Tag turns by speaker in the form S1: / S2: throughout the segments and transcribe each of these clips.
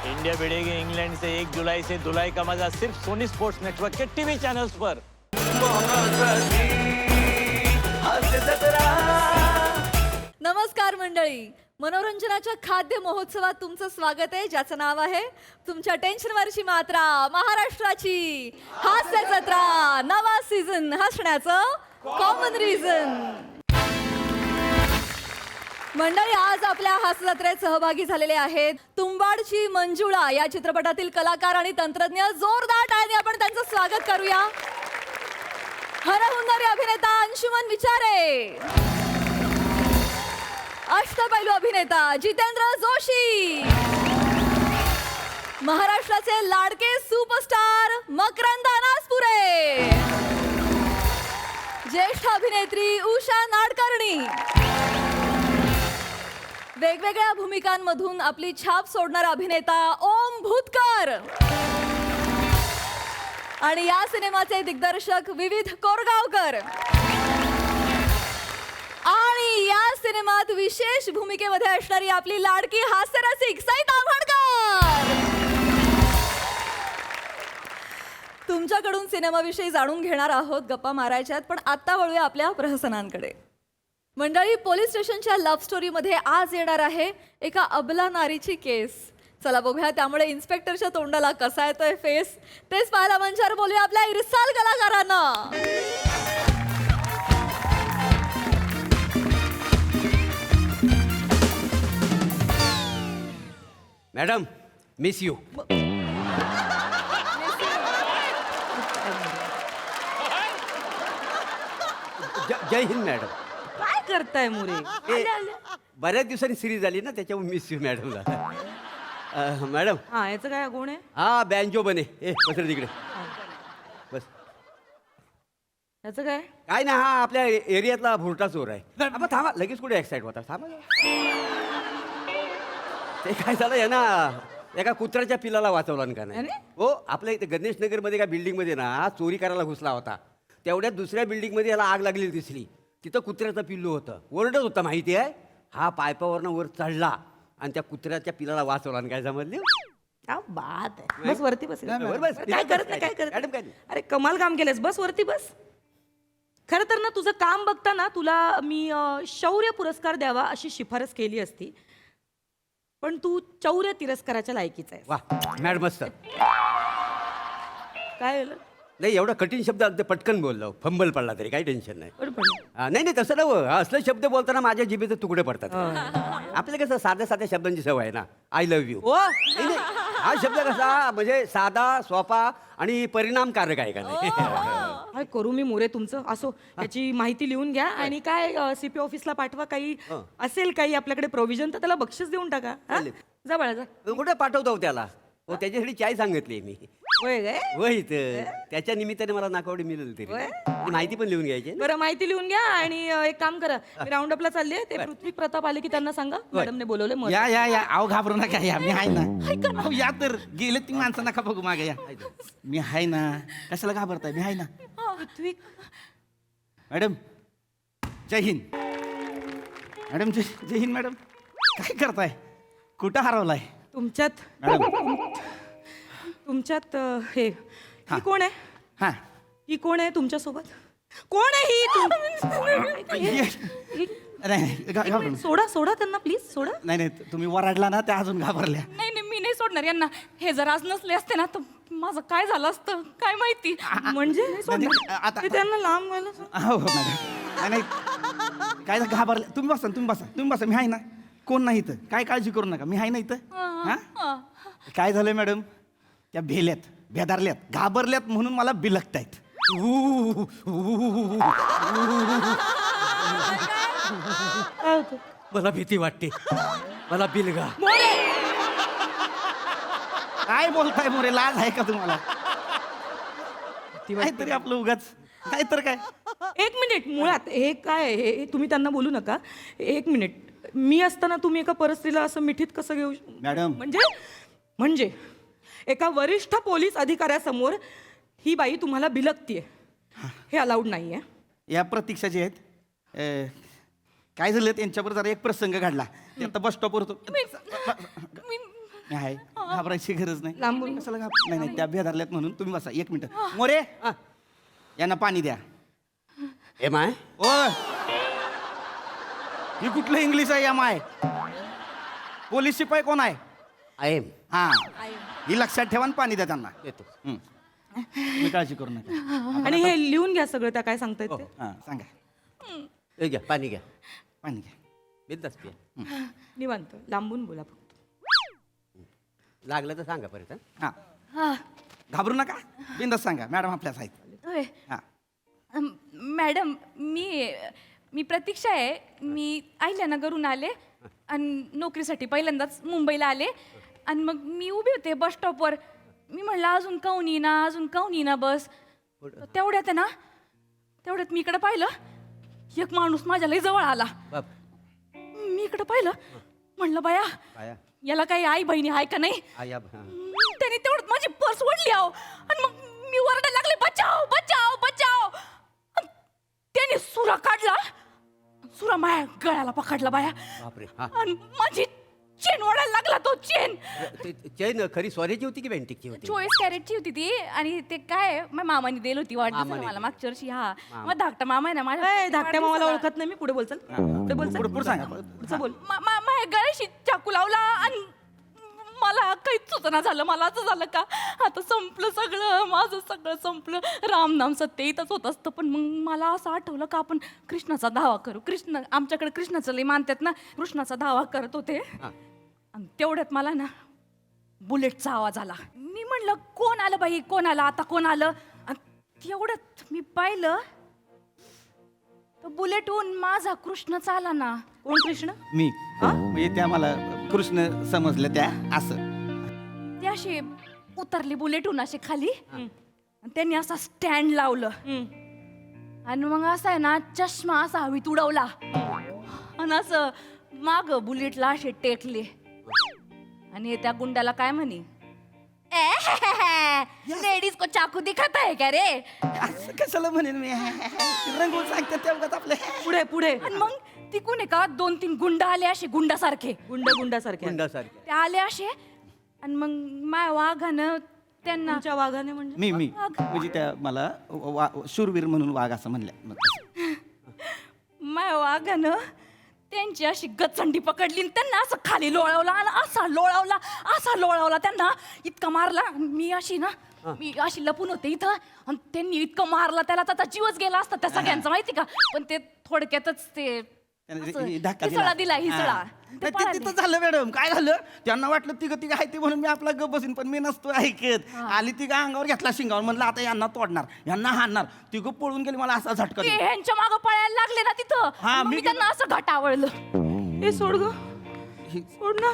S1: India भिड़ेगी England से 1 जुलाई से धुलाई का मजा सिर्फ सोनी स्पोर्ट्स नेटवर्क के टीवी चैनल्स पर।
S2: नमस्कार मंडळी, मनोरंजनाच्या खाद्य महोत्सवात तुमचं स्वागत आहे, ज्याचं नाव आहे तुमच्या टेन्शनवरची मात्रा महाराष्ट्राची हास्य जत्रा नवा सीझन हसण्याचं कॉमन रिझन। मंडळी, आज आपल्या हास्य जत्रेत सहभागी झालेले आहेत तुंबाडची मंजुळा या चित्रपटातील कलाकार आणि तंत्रज्ञ। जोरदार टाळ्यांनी आपण त्यांचं स्वागत करूया। हरहुन्नरी अभिनेता अंशुमन विचारे, अष्टपैलू अभिनेता जितेंद्र जोशी, महाराष्ट्राचे लाडके सुपरस्टार मकरंद अनासपुरे, ज्येष्ठ अभिनेत्री उषा नाडकर्णी, वेगवेगळ्या भूमिकांमधून आपली छाप सोडणारा अभिनेता ओम भूतकर आणि या सिनेमाचे दिग्दर्शक विविध कोरगावकर आणि या सिनेमात विशेष भूमिकेमध्ये असणारी आपली लाडकी हास्यरसिक सई ताम्हणकर। तुमच्याकडून सिनेमाविषयी जाणून घेणार आहोत, गप्पा मारायच्यात, पण आता वळूया आपल्या प्रहसनांकडे। मंडळी, पोलीस स्टेशनच्या लव्ह स्टोरीमध्ये आज येणार आहे एका अबला नारीची केस। चला बघूया त्यामुळे इन्स्पेक्टरच्या तोंडाला कसा येतोय फेस, तेच पाहायला मंचावर बोलूया आपल्या इरसाल कलाकारांना।
S3: Madam, miss you. जय हिंद मॅडम।
S4: काय करताय मुरे?
S3: बऱ्याच दिवसांनी सिरीज आली ना, त्याच्यामुळे मिस यू मॅडमला। मॅडम,
S4: हा, याचं काय गुण आहे?
S3: हा बँजो बने। बस रे तिकडे बस।
S4: याचं काय?
S3: काय ना, हा आपल्या एरियातला भुरटा चोर आहे। आपण थांबा, लगेच कुठे एक्साइट होता, थांबा। ते काय झालं आहे ना, एका कुत्र्याच्या पिलाला वाचवला का नाही? हो, आपल्या इथे गणेश नगरमध्ये एका बिल्डिंगमध्ये ना हा चोरी करायला घुसला होता। तेवढ्यात दुसऱ्या बिल्डिंगमध्ये याला आग लागलेली दिसली। तिथं कुत्र्याचं पिल्लू होतं, ओरडत होतं माहिती आहे। हा पायपावरनं वर चढला आणि त्या कुत्र्याच्या पिलाला वाचवला। काय समजली?
S4: क्या बात आहे। बस वरती बस।
S3: बस।
S4: काय करत नाही, काय करत
S3: मॅडम, काय
S4: नाही? अरे कमाल काम केलंस, बस वरती बस। खरं तर ना, तुझं काम बघताना तुला मी शौर्य पुरस्कार द्यावा अशी शिफारस केली असती, पण तू चौर्य तिरस्काराच्या लायकीचा आहे।
S3: वा मॅडम, मस्त।
S4: काय झालं?
S3: नाही, एवढा कठीण शब्द अगदी पटकन बोललो, फंबल पडला तरी काही टेन्शन नाही।
S4: बरोबर.
S3: नाही नाही, तसं नव्हतं। असले शब्द बोलताना माझ्या जिभेचे तुकडे पडतात। आपल्या कसं साध्या साध्या शब्दांची सवय आहे ना। I love you.
S4: ओ,
S3: हा शब्द कसा म्हणजे साधा, सोपा आणि परिणामकारक आहे का नाही?
S4: काय करू मी मोरे तुमचं? असो, याची माहिती लिहून घ्या आणि काय सीपी ऑफिसला पाठवा। काही असेल काही आपल्याकडे प्रोव्हिजन तर त्याला बक्षीस देऊन टाका। हा? जा बाळा जा।
S3: कुठे पाठवतो त्याला? हो, त्याच्यासाठी चाय सांगितली मी।
S4: होय काय?
S3: होय, त्याच्या निमित्ताने मला नाकावडी मिळेल तरी। आणि माहिती पण लिहून घ्यायची ना?
S4: बरं, माहिती लिहून घ्या आणि एक काम करा, मी राऊंड अपला चालले, ते पृथ्वी प्रताप आले की त्यांना सांगा मॅडमने बोलवले।
S5: या या या, आव घाबरू नका, या मी आहे ना। अहो या तर, गेले ती माणसं नका बघू मागे, या मी आहे ना। कशाला घाबरताय? मी आहे ना।
S4: पृथ्वी,
S5: मॅडम जय हिंद। मॅडम जय हिंद। मॅडम काय करताय? कुठं हरवलाय?
S4: तुमच्यात
S5: मॅडम
S4: तुमच्यात ही कोण आहे?
S5: हा,
S4: ही कोण आहे तुमच्यासोबत? कोण आहे ही?
S5: नाही घाबरू नका.
S4: सोडा सोडा त्यांना, प्लीज सोडा।
S5: नाही नाही, तुम्ही वराडला ना, त्या अजून घाबरल्या।
S6: नाही नाही, मी नाही सोडणार यांना। हे जर आज नसले असते ना तर माझं काय झालं असतं काय माहिती।
S4: म्हणजे नाही सोडणार?
S5: आता
S4: ते त्यांना लांब व्हायला सांग.
S5: हो मॅडम, नाही काय घाबरल्या? तुम्ही बसा, तुम्ही बसा, मी आहे ना। कोण नाही इथं, काय काळजी करू नका, मी आहे ना इथं। हा, काय झालंय मॅडम? त्या भेदारल्यात, घाबरल्यात म्हणून मला बिलकतायत।
S3: मला भीती वाटते, मला बिलगा।
S5: काय बोलताय मोरे, लाज आहे का तुम्हाला? काहीतरी आपलं उगाच, काय तर काय।
S4: एक मिनिट, मुळात हे काय आहे? हे तुम्ही त्यांना बोलू नका। एक मिनिट, मी असताना तुम्ही एका परस्त्रीला असं मिठीत कसं घेऊ?
S5: मॅडम
S4: म्हणजे एका वरिष्ठ पोलीस अधिकाऱ्यासमोर ही बाई तुम्हाला बिलकतीये, हे अलाउड नाहीये।
S5: या प्रतीक्षा जी आहेत, काय झालं त्यांच्याबरोबर जरा एक प्रसंग घडला ते आता बस स्टॉपवर होतो आहे घाबरायची गरज नाही
S4: लांबून.
S5: कशाला नाही नाही त्या भेदारल्यात म्हणून तुम्ही बसा 1 मिनिट मोरे यांना पाणी द्या
S3: ए माय
S5: ओ ही कुठलं इंग्लिश आहे या माय पोलीस शिपाई कोण आहे
S3: आय एम
S5: हा ही लक्षात ठेवा आणि पाणी द्या त्यांना
S3: येतो
S5: हं. तुम्ही काळजी करू नका
S4: आणि हे लिहून घ्या सगळं त्या काय सांगतायत ते
S5: हा सांगा
S3: हे घ्या पाणी घ्या
S5: पाणी घ्या
S3: बिंदास पिया
S4: निवांत लांबून बोला फक्त
S3: लागलं तर सांगा परत हं?
S5: हा घाबरू नका बिंदास सांगा मॅडम आपल्याच आहेत
S6: होय.
S5: हा
S6: मॅडम मी प्रतीक्षा आहे. मी अहिल्यानगरहून आले आणि नोकरीसाठी पहिल्यांदाच मुंबईला आले आणि मग मी उभी होते बस स्टॉपवर. मी म्हणलं अजून काऊन येईना बस. तेवढ्यात आहे ना तेवढ्यात मी इकडं पाहिलं एक माणूस माझ्या लई जवळ आला.
S3: बाप
S6: मी इकडं पाहिलं म्हणलं बाया
S3: आया
S6: याला काही आई बहिणी आहे का नाही.
S3: आया
S6: त्याने तेवढं माझी पर्स ओढली आहो आणि मग मी ओरडायला लागले बचाव बचाव बचाव. त्याने सुरा काढला सुरा माया गळ्याला पकडला बाया
S3: बापरे हा
S6: आणि माझी चेन ओढायला लागला तो चेन.
S3: चैन खरी सोन्याची होती की बँटिकची होती
S6: 24 कॅरेटची होती ती आणि ते काय माझ्या मामाने दिली होती वाटत मला मागच्या वर्षी. हा मग धाकटा मामा आहे ना माझ्या
S4: धाकट्या मामाला ओळखत नाही मी पुढे बोलचाल पुढे बोलचाल
S5: पुढे सांगा
S4: पुढचं बोल
S6: माझ्या गळ्याशी चाकू लावला आणि मला काहीच सुचना झालं. मला असं झालं का आता संपलं सगळं माझं सगळं संपलं. रामनाम सत्य इथंच होत असतं. पण मग मला असं आठवलं का आपण कृष्णाचा धावा करू. कृष्ण आमच्याकडे कृष्णाचं लई मानतात ना. कृष्णाचा धावा करत होते आणि तेवढ्यात मला ना बुलेटचा आवाज आला. मी म्हणलं कोण आलं बाई कोण आलं आता कोण आलं. आणि तेवढ्यात मी पाहिलं तर बुलेटहून माझा कृष्णच आला ना.
S4: कोण कृष्ण
S5: मी म्हणजे त्या मला कृष्ण समजलं त्या असं
S6: ते असे उतरले बुलेटहून असे खाली आणि त्यांनी असा स्टँड लावलं आणि मग असा आहे ना चष्मा असा हवीत उडवला आणि असं माग बुलेटला असे टेकले आणि त्या गुंडाला काय म्हणे लेडीज को चाकू दिखत आहे का रे.
S5: असं कशाला म्हणेन मी रंगवून सांगते तेवढ्यात आपले
S4: पुढे पुढे
S6: आणि मग तिकून आहे का 2-3 गुंड आले असे गुंडासारखे
S4: गुंडासारखे
S3: गुंडासारखे
S6: ते आले असे आणि मग माय वाघानं त्यांना
S4: तुमच्या वाघाने म्हणजे
S5: मी म्हणजे त्या मला शूरवीर म्हणून वाघ असं म्हणल्या
S6: माय वाघानं त्यांची अशी गचंडी पकडली आणि त्यांना असं खाली लोळवला आणि असा लोळवला त्यांना इतका मारला. मी अशी लपून होते इथं आणि त्यांनी इतकं मारला त्याला त्याचा जीवच गेला असता त्या सगळ्यांचा माहिती का. पण ते थोडक्यातच ते हिसळा दिला हिसळा. ते पळाले.
S5: तिथं झालं मॅडम काय झालं त्यांना वाटलं तिघ आहे ते म्हणून मी आपला गप बसीन पण मी नसतो ऐकत. आली तिघ अंगावर घेतला शिंगावर म्हणलं आता यांना तोडणार यांना हाणणार तिघ पळून गेली. मला असा झटका
S6: ते
S5: दिला.
S6: ह्यांच्या मागं पळायला लागले ना तिथं.
S5: हा,
S6: मग
S5: मी
S6: मी त्यांना असं घटावळलं.
S4: हे सोड ग सोड ना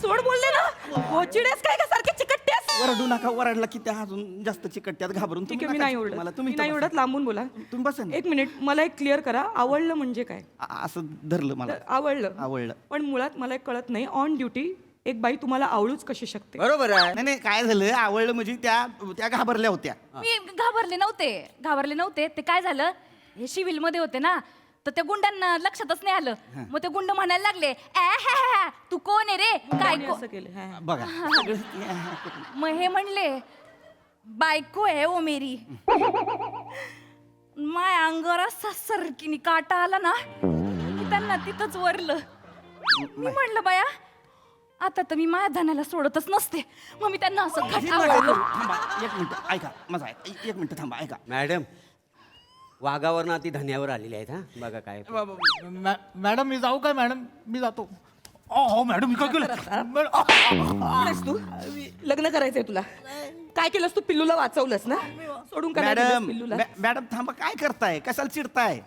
S4: सोड बोलले ना गोचिडेस काय का सारखे चिकटतेस.
S5: वरडू नका वरडला की त्या अजून जास्त चिकट्यात घाबरून
S4: ठीक आहे मी नाही
S5: मला
S4: ओरडत
S5: तुम्ही
S4: मी नाही ओरडत लांबून बोला.
S5: तुम्ही बसा ना.
S4: 1 मिनिट मला एक क्लिअर करा आवडलं म्हणजे काय.
S5: असं धरलं मला
S4: आवडलं पण मुळात मला एक कळत नाही ऑन ड्युटी एक बाई तुम्हाला आवडूच कशी शकते.
S3: बरोबर आहे
S5: नाही काय झालं आवडलं म्हणजे त्या घाबरल्या होत्या.
S6: मी घाबरले नव्हते. ते काय झालं हे सिव्हिल मध्ये होते ना तर त्या गुंडांना लक्षातच नाही आलं. मग ते गुंड म्हणायला लागले तू कोण आहे रे काय
S4: असं केलं हा, हा.
S5: बघा
S6: मग हे म्हणले बायको आहे ओ मेरी. माय अंगावर असा सरकीने काटा आला ना की त्यांना तिथंच वरलं. मी म्हणलं बाया आता तर मी माया धनाला सोडतच नसते. मग मी त्यांना असं घटावळलं.
S5: थांबा 1 मिनिट ऐका माझा 1 मिनिट थांबा ऐका.
S3: मॅडम वाघावरनं ती धन्यावर आलेली आहेत हा बघा काय
S7: मॅडम मी जाऊ काय मॅडम मी जातो. हो मॅडम मी काय केलं
S4: कोण तू लग्न करायचंय तुला काय केलंस तू पिल्लूला वाचवलंस ना सोडून काय
S5: मॅडम
S4: पिल्लूला
S5: मॅडम थांबा काय करताय कशाला चिडताय.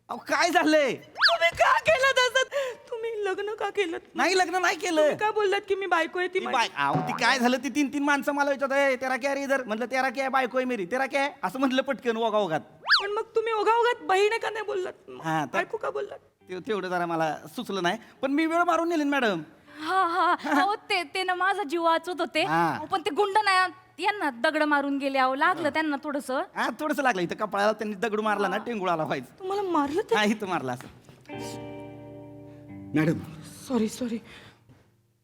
S5: अहो काय झालंय
S4: तुम्ही का केलं तसं तुम्ही लग्न का केलं
S5: नाही लग्न नाही केलं.
S4: तुम्ही का बोललात की मी बायको आहे ती माझी?
S5: अहो ती काय झालं ती 3 माणसं मला विचारत तेरा क्या रे इधर म्हटलं तेरा क्या बायको आहे मेरी तेरा क्या आहे असं म्हटलं पटकन ओघात.
S4: पण मग तुम्ही ओघाओघात बहीण का नाही बोललात
S5: हा, तर-
S4: बायको का बोललात.
S5: तेवढं जरा मला सुचलं नाही पण मी वेळ मारून नेली मॅडम.
S6: हा ते ना माझा जीव वाचवत होते.
S5: हा.
S6: पण ते गुंड ना यांना दगड मारून गेले अहो लागलं त्यांना थोडस
S5: हा थोडंसं लागलं इथं कपाळाला त्यांनी दगड मारला ना टेंगुळाला व्हायचं.
S4: तुम्हाला मारलं ते?
S5: हा इथं मारला असं. Madam
S4: sorry sorry.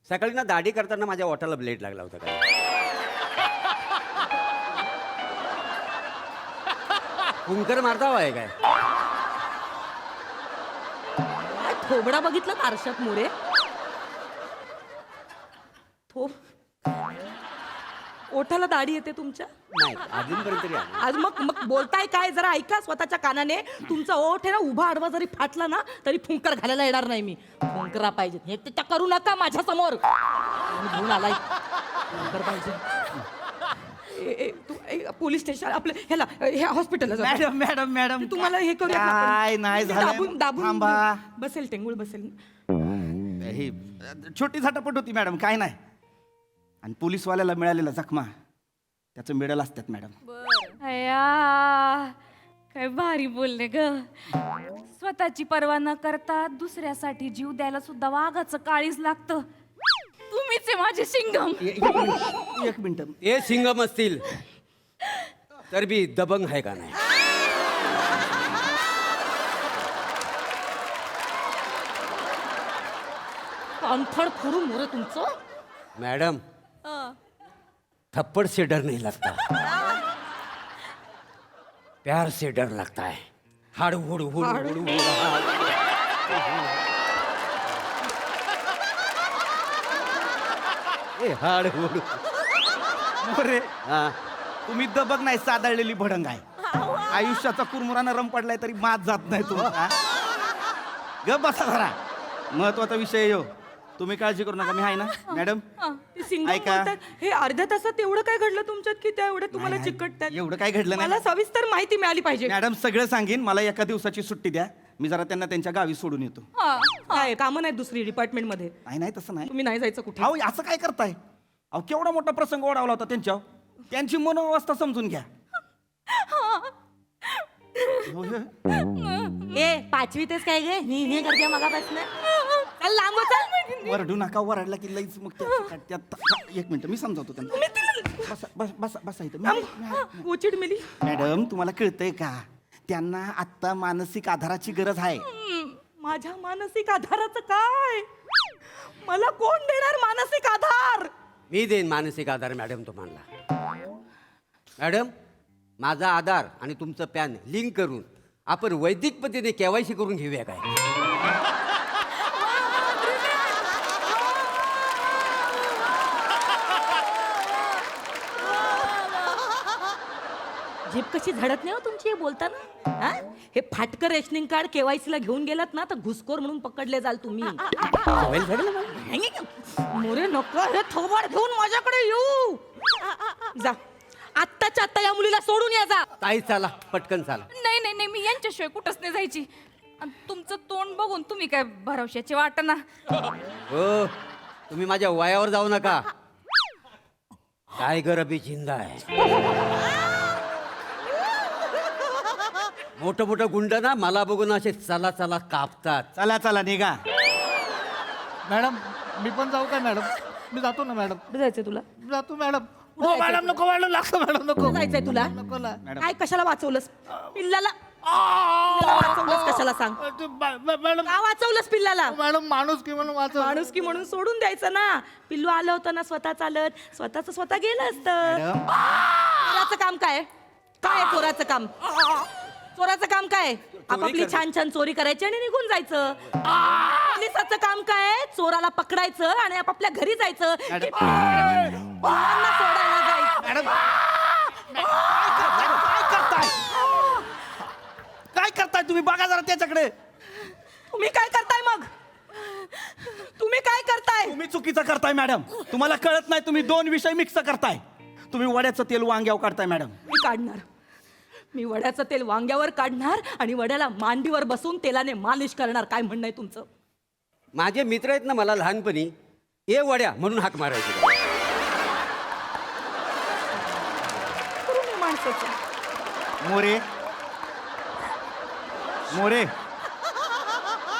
S3: सकाळी ना दाढी करताना माझ्या ओठाला ब्लेड लागला होता काय. कुंकर मारता आहे काय.
S4: काय थोबडा बघितलं का आरशात मोरे? ओठाला दाढी येते तुमच्या?
S3: नाही अजूनपर्यंत तरी आलं.
S4: आज मग मग बोलताय काय जरा ऐका स्वतःच्या कानाने. तुमचा ओठ आहे ना उभा आडवा जरी फाटला ना तरी फुंकर घालायला येणार नाही मी. फुंकरा पाहिजे हे ते करू नका माझ्या समोर. घेऊन आलाय फुंकर पाहिजे. तू पोलीस स्टेशन आपलं ह्याला ह्या हॉस्पिटलला जा.
S5: मॅडम मॅडम मॅडम
S4: तुम्हाला हे करूया का आपण?
S5: काय नाही झालं.
S4: दाबून दाबून
S5: थांबा.
S4: बसेल टेंगुळ बसेल.
S5: ही छोटी झटापट होती मॅडम काय नाही. आणि पोलीसवाल्याला मिळालेला जखमा त्याचं मेडल असतात मॅडम.
S6: अया काय भारी बोलले ग. स्वतःची पर्वा न करता दुसऱ्यासाठी जीव द्यायला सुद्धा वाघाचं काळीज लागतं. तुम्हीच आहे माझे सिंगम.
S5: एक मिनिट.
S3: ए सिंगम असतील तर बी दबंग आहे का नाही.
S4: कानफड फोडून मोरे तुमचं.
S3: मैडम थप्पड़ से डर नहीं लगता, प्यार से डर लगता है. हाड़ हुड़ हुड़ हुड़ हुड़ हाड़ हुड़.
S5: अरे
S3: हा
S5: तुम्ही दबक नाही सादळलेली भडंग आहे. आयुष्याचा कुरमुरा नरम पडलाय तरी मात जात नाही तुमचा. ग बसा जरा. महत्वाचा विषय यो. तुम्ही काळजी करू नका मी आहे ना मॅडम.
S4: सिंगम
S5: ऐका.
S4: बोलतात. हे अर्ध्या तासात एवढं काय घडलं तुमच्यात की त्या एवढं तुम्हाला
S5: नाही,
S4: चिकटतात?
S5: एवढं काय घडलं नाही.
S4: मला सविस्तर माहिती मिळाली पाहिजे.
S5: मॅडम सगळं सांगेन. मला एका दिवसाची सुट्टी द्या. मी जरा त्यांना त्यांच्या गावी सोडून येतो.
S4: काय कामं नाहीत दुसरी डिपार्टमेंट मध्ये?
S5: नाही नाही तसं नाही.
S4: तुम्ही नाही जायचं कुठे?
S5: अहो असं काय करताय. अहो केवढा मोठा प्रसंग ओढावला होता त्यांच्यावर. त्यांची मनोवस्था समजून घ्या.
S4: ए पाचवी तेच काय गे हे करते मगापासून. चल लांब हो, चल.
S5: वरडू नका. वरडला की लईच मग एक मिनिट मी समजावतो त्यांना. बसा बसा बसा इथं.
S4: गोचिड मिली.
S5: मॅडम तुम्हाला कळतंय का त्यांना आत्ता मानसिक आधाराची गरज आहे.
S4: माझ्या मानसिक आधाराचं काय? मला कोण देणार मानसिक आधार?
S3: मी देईन मानसिक आधार मॅडम तुम्हाला. मॅडम माझा आधार आणि तुमचं पॅन लिंक करून आपण वैदिक पद्धतीने KYC करून घेऊया काय.
S4: झेप कशी झडत नाही हो तुमची हे बोलताना. हा? हे फाटकर रेशनिंग कार्ड KYC ला घेऊन गेलात ना तर घुसखोर म्हणून पकडले जाल तुम्ही. मोरे नको हे थोबाड घेऊन माझ्याकडे येऊ. जा आत्ताच्या आत्ता या मुलीला सोडून या. जा
S3: ताई चला पटकन चला.
S6: नाही नाही नाही मी यांच्याशिवाय कुठंच नाही जायची. आणि तुमचं तोंड बघून तुम्ही काय भरवशाचे वाटना.
S3: हो तुम्ही माझ्या वयावर जाऊ नका. टायगर अभी जिंदा आहे. मोठं मोठं गुंड ना मला बघून असे चला चला कापतात.
S5: चला चला निघा.
S7: मॅडम मी पण जाऊ काय मॅडम? मी जातो ना मॅडम.
S4: कुठे जायचंय तुला?
S7: जातो मॅडम. हो मॅडम नको मॅडम लागतं मॅडम नको.
S4: कुठे जायचंय तुला?
S7: नको ना.
S4: काय कशाला वाचवलंस पिल्लाला? पिल्लाला वाचवलंस कशाला सांग?
S7: मॅडम
S4: का वाचवलंस पिल्लाला?
S7: मॅडम माणूस की म्हणून वाचव.
S4: माणूस की म्हणून सोडून द्यायचं ना. पिल्लू आलं होतं ना स्वतः चालत स्वतःच स्वतः गेलं असतं.
S5: मॅडम
S4: चोराचं काम काय? काय आहे चोराचं काम? चोराचं काम काय? आपापली छान छान चोरी करायची आणि निघून जायचं. पोलिसाचं काम काय? चोराला पकडायचं आणि आपापल्या घरी जायचं. मुलांना सोडायला जायचं.
S5: मॅडम काय करताय तुम्ही बघा जरा त्याच्याकडे.
S4: तुम्ही काय करताय मग? तुम्ही काय करताय?
S5: तुम्ही चुकीचं करताय मॅडम. तुम्हाला कळत नाही. तुम्ही दोन विषय मिक्स करताय. तुम्ही वड्याचं तेल वांग्यावर काढताय मॅडम.
S4: मी काढणार. मी वड्याचं तेल वांग्यावर काढणार आणि वड्याला मांडीवर बसून तेलाने मालिश करणार. काय म्हणणं आहे तुमचं?
S3: माझे मित्र आहेत ना मला लहानपणी ए वड्या म्हणून हाक मारायची.
S4: करून ये माणसाचं.
S5: मोरे मोरे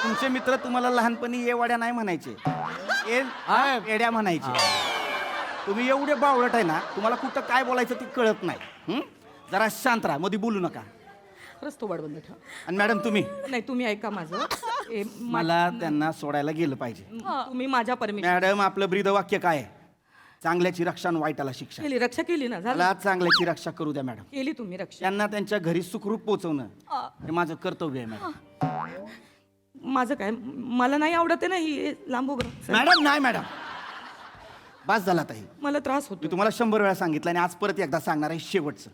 S5: तुमचे मित्र तुम्हाला लहानपणी ये वाड्या नाही म्हणायचे. एड्या म्हणायचे. तुम्ही एवढे बावळट आहे ना, तुम्हाला कुठं काय बोलायचं ते कळत नाही. हं? जरा शांत राहा, मध्ये बोलू नका.
S4: खरंच तो बंद ठेवा.
S5: आणि मॅडम तुम्ही
S4: नाही तुम्ही ऐका माझं.
S5: मला त्यांना सोडायला गेलं पाहिजे.
S4: तुम्ही माझ्या परमिशन
S5: मॅडम आपलं ब्रीदवाक्य काय आहे? चांगल्याची रक्षा आणि वाईटाला शिक्षा.
S4: केली, रक्षा केली ना, झालं.
S5: मला चांगल्याची रक्षा करू द्या मॅडम.
S4: केली तुम्ही रक्षा.
S5: त्यांना त्यांच्या घरी सुखरूप पोहोचवणं हे माझं कर्तव्य आहे मॅडम.
S4: माझं काय, मला नाही आवडत आहे ना ही लांबू
S5: मॅडम नाही मॅडम, बस झाला ताई.
S4: मला त्रास
S5: मी
S4: होतो.
S5: तुम्हाला 100 वेळा सांगितलं आणि आज परत एकदा सांगणार आहे, शेवटचं.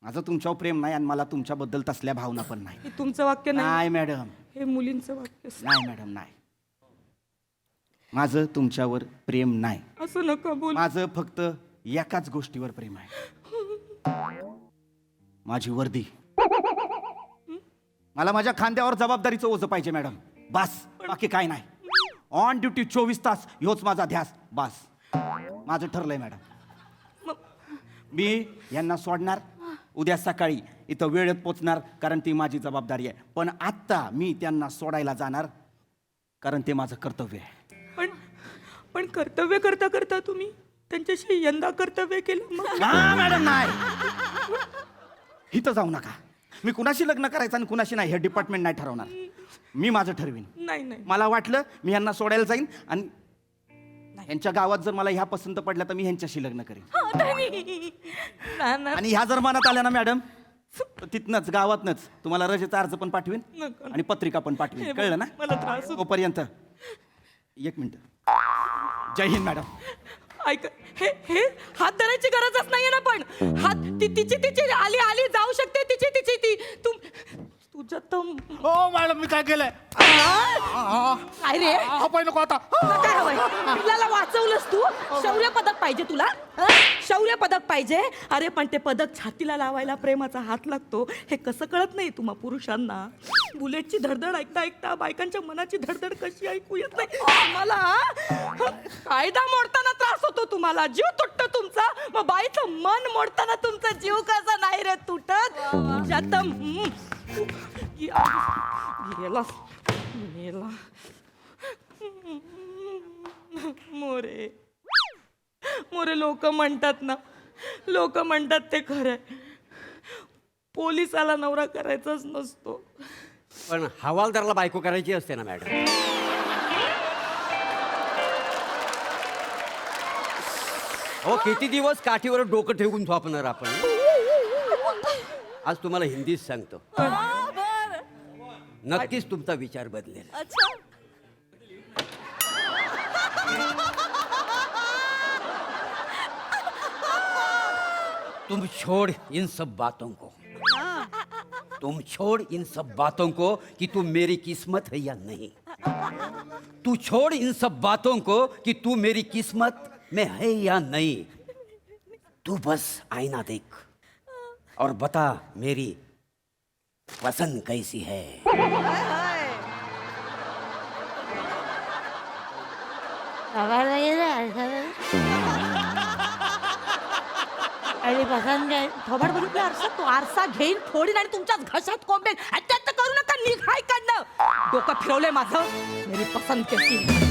S5: माझं तुमच्यावर प्रेम नाही आणि मला तुमच्याबद्दल तसल्या भावना पण नाही.
S4: हे तुमचं वाक्य नाही,
S5: नाही मॅडम,
S4: हे मुलींचं वाक्य.
S5: नाही मॅडम, नाही. माझं तुमच्यावर प्रेम नाही.
S4: असं नका बोल.
S5: माझं फक्त एकाच गोष्टीवर प्रेम आहे, माझी वर्दी. मला माझ्या खांद्यावर जबाबदारीचं ओझं पाहिजे मॅडम, बस. बाकी काय नाही. ऑन ड्युटी 24 तास ह्योच माझा ध्यास, बस. माझं ठरलंय मॅडम. मी यांना सोडणार, उद्या सकाळी इथं वेळेत पोचणार, कारण ती माझी जबाबदारी आहे. पण आत्ता मी त्यांना सोडायला जाणार, कारण ते माझं कर्तव्य आहे.
S4: पण कर्तव्य करता करता तुम्ही त्यांच्याशी यंदा कर्तव्य केलं मग?
S5: मॅडम नाही, इथं जाऊ नका. मी कुणाशी लग्न करायचं आणि कुणाशी नाही हे डिपार्टमेंट नाही ठरवणार, मी माझं ठरवीन.
S4: नाही नाही
S5: मला वाटलं मी यांना सोडायला जाईन आणि यांच्या गावात जर मला ह्या पसंत पडल्या तर मी ह्यांच्याशी लग्न करीन. आणि ह्या जर मनात आल्या ना मॅडम, तर तिथनंच गावातनच तुम्हाला रजेचा अर्ज पण पाठवीन आणि पत्रिका पण पाठवीन, कळलं ना?
S4: मला त्रास होतो.
S5: तोपर्यंत 1 मिनिट. जय हिंद मॅडम.
S4: ऐक, हे हात धरायची गरजच नाहीये ना. पण हात तिची आली जाऊ शकते, तिची ती तुझ्या
S7: हो मॅडम, मी काय केलंय?
S4: काय रे,
S7: पाय नको आता.
S4: काय हवंय? पिल्लाला वाचवलंस तू. शौर्य पदक पाहिजे तुला, शौर्य पदक पाहिजे. अरे पण ते पदक छातीला लावायला प्रेमाचा हात लागतो, हे कसं कळत नाही तुम्हा पुरुषांना? बुलेटची धडधड ऐकता ऐकता बायकांच्या मनाची धडधड कशी ऐकू येत नाही मला? कायदा मोडताना त्रास होतो तुम्हाला, जीव तुटतो तुमचा. मग बाईचं मन मोडताना तुमचा जीव कसा नाही रे तुटत? गेला मोरे मोरे. लोक म्हणतात ना, लोक म्हणतात ते खरंय, पोलिसाला नवरा करायचाच नसतो.
S3: पण हवालदाराला बायको करायची असते ना मॅडम. हो, किती दिवस काठीवर डोकं ठेवून झोपणार आपण? आज तुम्हाला हिंदीत सांगतो, नक्कीच तुमचा विचार बदलेल.
S2: अच्छा,
S3: तुम छोड़ इन सब बातों को, तुम छोड़ इन सब बातों को कि तू मेरी किस्मत है या नहीं. तू छोड़ इन सब बातों को कि तू मेरी किस्मत में है या नहीं. तू बस आईना देख और बता मेरी पसंद कैसी है.
S4: आणि पसंत थोबाड बघितलं आरसा, तो आरसा घेईन फोडीन आणि तुमच्याच घशात कोंबेन. अत्यंत करू नका, निघाय काढणं. डोकं फिरवलंय माझं. मेरी पसंत कैसी है.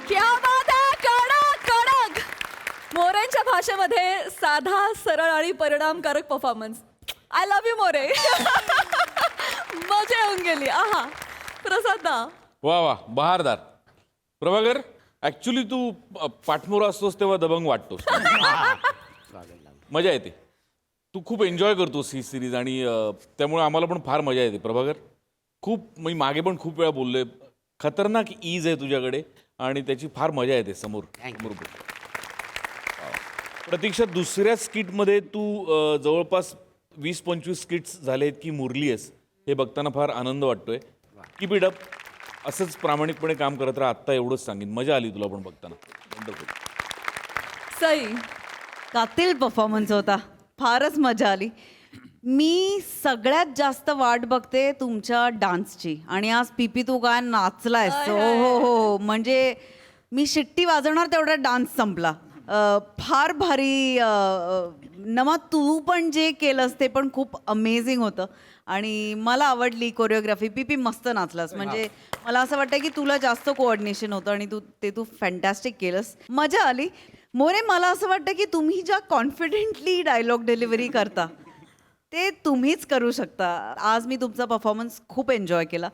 S2: क्या बात आहे, कडक कडक. मोरेंच्या भाषेमध्ये साधा, सरळ आणि परिणामकारक performance. I love you More. मजा येऊन गेली. आहा, प्रसादा.
S8: वा वा, बहारदार. प्रभाकर, ऍक्च्युली तू पाठमोरा असतोस तेव्हा दबंग वाटतोस. मजा येते. तू खूप एन्जॉय करतोस ही सिरीज आणि त्यामुळे आम्हाला पण फार मजा येते. प्रभाकर, खूप मी मागे पण खूप वेळा बोललोय, खतरनाक ईज आहे तुझ्याकडे आणि त्याची फार मजा येते समोर. प्रतीक्षा, दुसऱ्या स्किटमध्ये तू जवळपास 20-25 स्किट्स झाले आहेत की मुरली आहेस, हे बघताना फार आनंद वाटतोय. Keep it up. असंच प्रामाणिकपणे काम करत राहा. आत्ता एवढंच सांगेन, मजा आली तुला पण बघताना. वंडरफुल.
S2: सई.
S9: कातिल परफॉर्मन्स होता, फारच मजा आली. मी सगळ्यात जास्त वाट बघते तुमच्या डान्सची. आणि आज पीपी तू काय नाचलायस. हो हो हो, म्हणजे मी शिट्टी वाजवणार तेवढा डान्स संपला. फार भारी नमा तू पण जे केलंस ते पण खूप अमेझिंग होतं आणि मला आवडली कोरिओग्राफी. पीपी मस्त नाचलास, म्हणजे मला असं वाटतं की तुला जास्त कोऑर्डिनेशन होतं आणि तू फॅन्टॅस्टिक केलंस, मजा आली. मोरे, मला असं वाटतं की तुम्ही ज्या कॉन्फिडेंटली डायलॉग डिलिव्हरी करता ते तुम्हीच करू शकता. आज मी तुमचा परफॉर्मन्स खूप एन्जॉय केला.